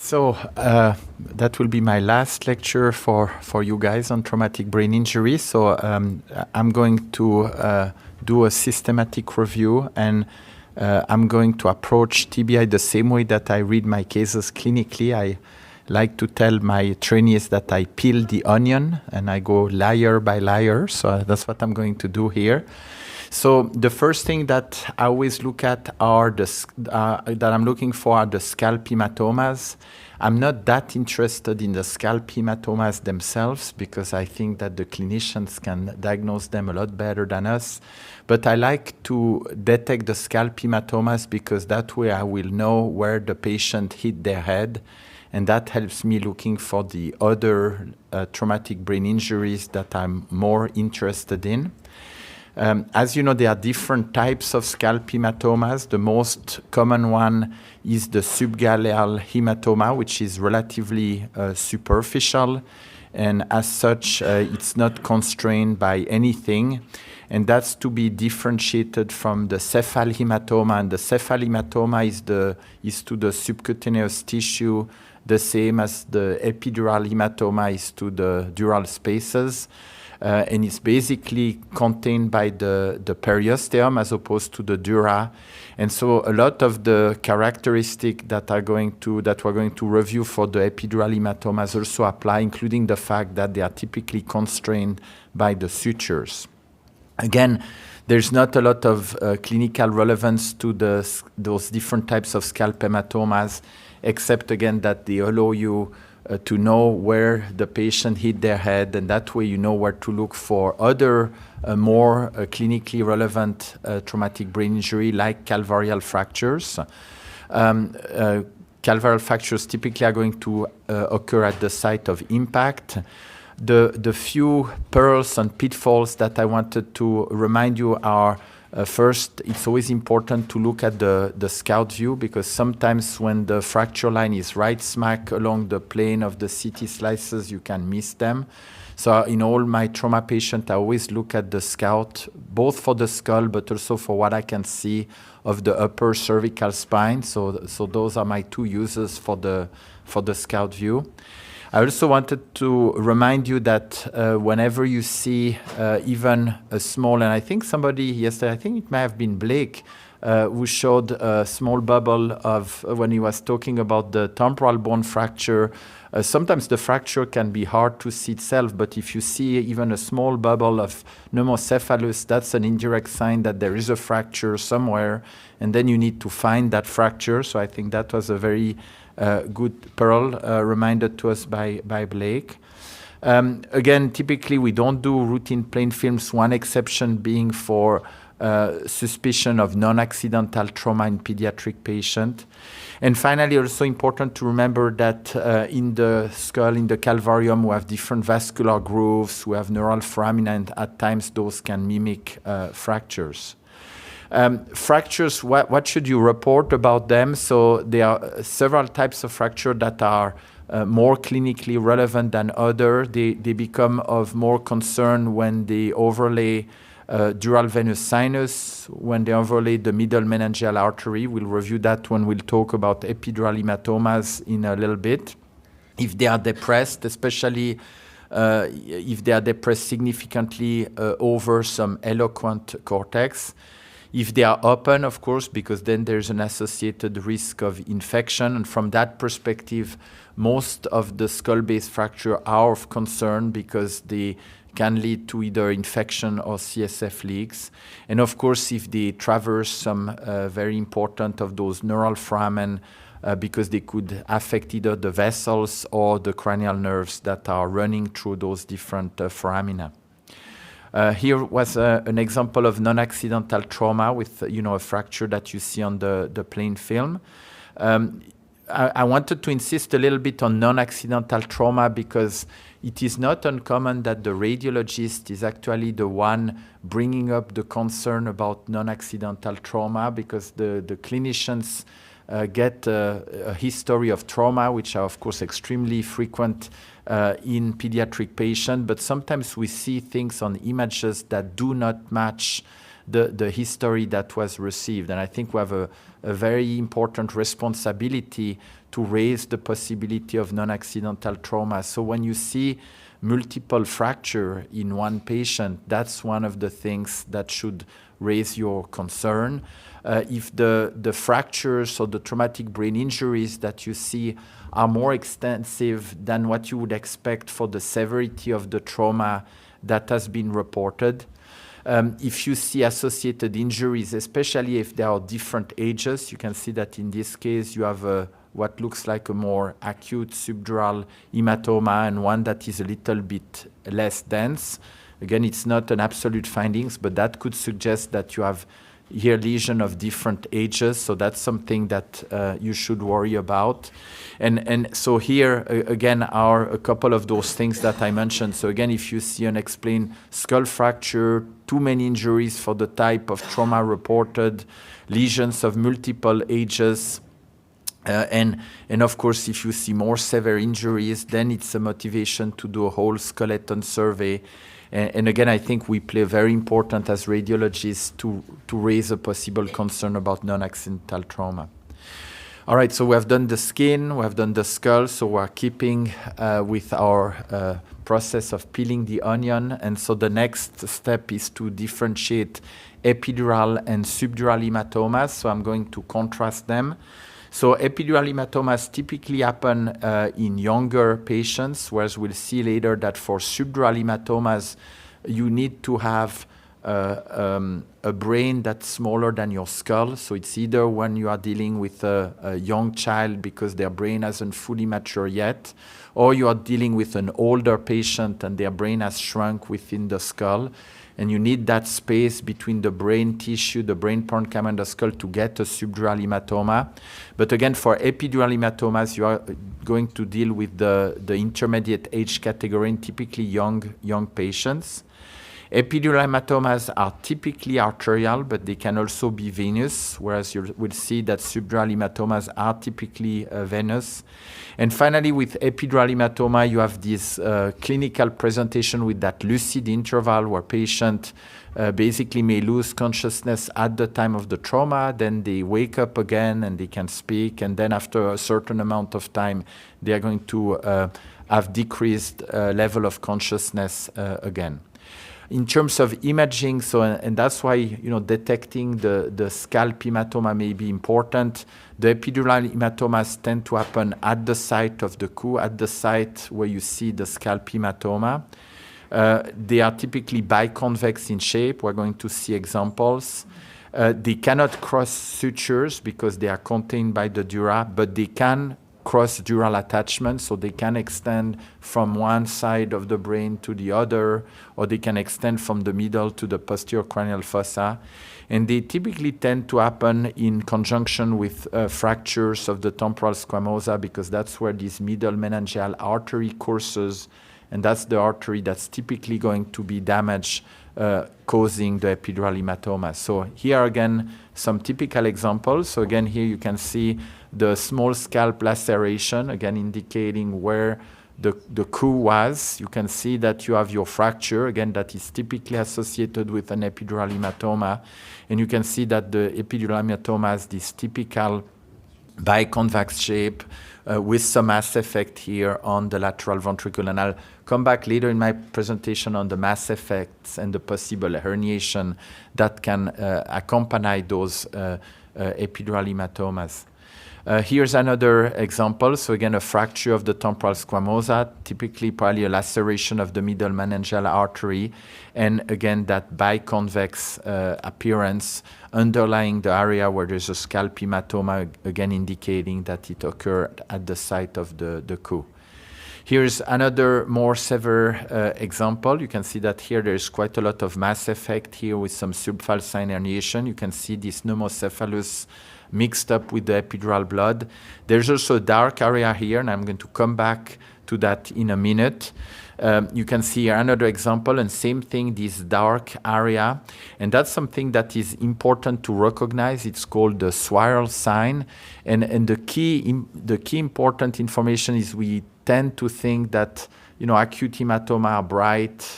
So that will be my last lecture for you guys on traumatic brain injury. So I'm going to do a systematic review, and I'm going to approach TBI the same way that I read my cases clinically. I like to tell my trainees that I peel the onion and I go layer by layer. So that's what I'm going to do here. So the first thing that I always look at are that I'm looking for are the scalp hematomas. I'm not that interested in the scalp hematomas themselves because I think that the clinicians can diagnose them a lot better than us. But I like to detect the scalp hematomas because that way I will know where the patient hit their head. And that helps me looking for the other traumatic brain injuries that I'm more interested in. As you know, there are different types of scalp hematomas. The most common one is the subgaleal hematoma, which is relatively superficial. And as such, it's not constrained by anything. And that's to be differentiated from the cephal hematoma. And the cephal hematoma is to the subcutaneous tissue, the same as the epidural hematoma is to the dural spaces. And it's basically contained by the periosteum as opposed to the dura. And so a lot of the characteristics that we're going to review for the epidural hematomas also apply, including the fact that they are typically constrained by the sutures. Again, there's not a lot of clinical relevance to those different types of scalp hematomas, except again that they allow you to know where the patient hit their head, and that way you know where to look for other more clinically relevant traumatic brain injury like calvarial fractures. Calvarial fractures typically are going to occur at the site of impact. The few pearls and pitfalls that I wanted to remind you are first, it's always important to look at the scout view because sometimes when the fracture line is right smack along the plane of the CT slices, you can miss them. So in all my trauma patients, I always look at the scout, both for the skull, but also for what I can see of the upper cervical spine. So those are my two uses for the scout view. I also wanted to remind you that whenever you see even a small, and I think somebody yesterday, I think it may have been Blake, who showed a small bubble of when he was talking about the temporal bone fracture. Sometimes the fracture can be hard to see itself, but if you see even a small bubble of pneumocephalus, that's an indirect sign that there is a fracture somewhere, and then you need to find that fracture. So I think that was a very good pearl reminded to us by Blake. Again, typically we don't do routine plain films, one exception being for suspicion of non-accidental trauma in pediatric patient. And finally, also important to remember that in the skull, in the calvarium, we have different vascular grooves, we have neural foramina, and at times those can mimic fractures. Fractures, what should you report about them? So there are several types of fracture that are more clinically relevant than others. They become of more concern when they overlay dural venous sinus, when they overlay the middle meningeal artery. We'll review that when we'll talk about epidural hematomas in a little bit. If they are depressed, especially if they are depressed significantly over some eloquent cortex. If they are open, of course, because then there's an associated risk of infection. And from that perspective, most of the skull-based fracture are of concern because they can lead to either infection or CSF leaks. And of course, if they traverse some very important of those neural foramen, because they could affect either the vessels or the cranial nerves that are running through those different foramina. Here was an example of non-accidental trauma with a fracture that you see on the plain film. I wanted to insist a little bit on non-accidental trauma because it is not uncommon that the radiologist is actually the one bringing up the concern about non-accidental trauma because the clinicians get a history of trauma, which are of course extremely frequent in pediatric patients, but sometimes we see things on images that do not match the history that was received. And I think we have a very important responsibility to raise the possibility of non-accidental trauma. So when you see multiple fracture in one patient, that's one of the things that should raise your concern. If the fractures or the traumatic brain injuries that you see are more extensive than what you would expect for the severity of the trauma that has been reported. If you see associated injuries, especially if there are different ages, you can see that in this case you have what looks like a more acute subdural hematoma and one that is a little bit less dense. Again, it's not an absolute findings, but that could suggest that you have here lesion of different ages, so that's something that you should worry about. And so here, again, are a couple of those things that I mentioned. So again, if you see unexplained skull fracture, too many injuries for the type of trauma reported, lesions of multiple ages, and of course, if you see more severe injuries, then it's a motivation to do a whole skeleton survey. And again, I think we play very important as radiologists to raise a possible concern about non-accidental trauma. All right, so we have done the skin, we have done the skull, so we're keeping with our process of peeling the onion. And so the next step is to differentiate epidural and subdural hematomas. So I'm going to contrast them. So epidural hematomas typically happen in younger patients, whereas we'll see later that for subdural hematomas, you need to have a brain that's smaller than your skull. So it's either when you are dealing with a young child because their brain hasn't fully matured yet, or you are dealing with an older patient and their brain has shrunk within the skull. And you need that space between the brain tissue, the brain parenchyma and the skull to get a subdural hematoma. But again, for epidural hematomas, you are going to deal with the intermediate age category and typically young patients. Epidural hematomas are typically arterial, but they can also be venous, whereas you will see that subdural hematomas are typically venous. And finally, with epidural hematoma, you have this clinical presentation with that lucid interval where patient basically may lose consciousness at the time of the trauma, then they wake up again and they can speak, and then after a certain amount of time, they are going to have decreased level of consciousness again. In terms of imaging, so and that's why detecting the scalp hematoma may be important. The epidural hematomas tend to happen at the site of the coup, at the site where you see the scalp hematoma. They are typically biconvex in shape. We're going to see examples. They cannot cross sutures because they are contained by the dura, but they can cross dural attachments, so they can extend from one side of the brain to the other, or they can extend from the middle to the posterior cranial fossa. And they typically tend to happen in conjunction with fractures of the temporal squamosa, because that's where this middle meningeal artery courses, and that's the artery that's typically going to be damaged, causing the epidural hematoma. So here again, some typical examples. So again, here you can see the small scalp laceration, again indicating where the coup was. You can see that you have your fracture, again, that is typically associated with an epidural hematoma. And you can see that the epidural hematoma has this typical biconvex shape with some mass effect here on the lateral ventricle. And I'll come back later in my presentation on the mass effects and the possible herniation that can accompany those epidural hematomas. Here's another example. So again, a fracture of the temporal squamosa, typically probably a laceration of the middle meningeal artery. And again, that biconvex appearance underlying the area where there's a scalp hematoma, again indicating that it occurred at the site of the coup. Here's another more severe example. You can see that here there's quite a lot of mass effect here with some subfalcine herniation. You can see this pneumocephalus mixed up with the epidural blood. There's also a dark area here, and I'm going to come back to that in a minute. You can see here another example, and same thing, this dark area. And that's something that is important to recognize. It's called the Swirl sign. And the key important information is we tend to think that acute hematoma are bright,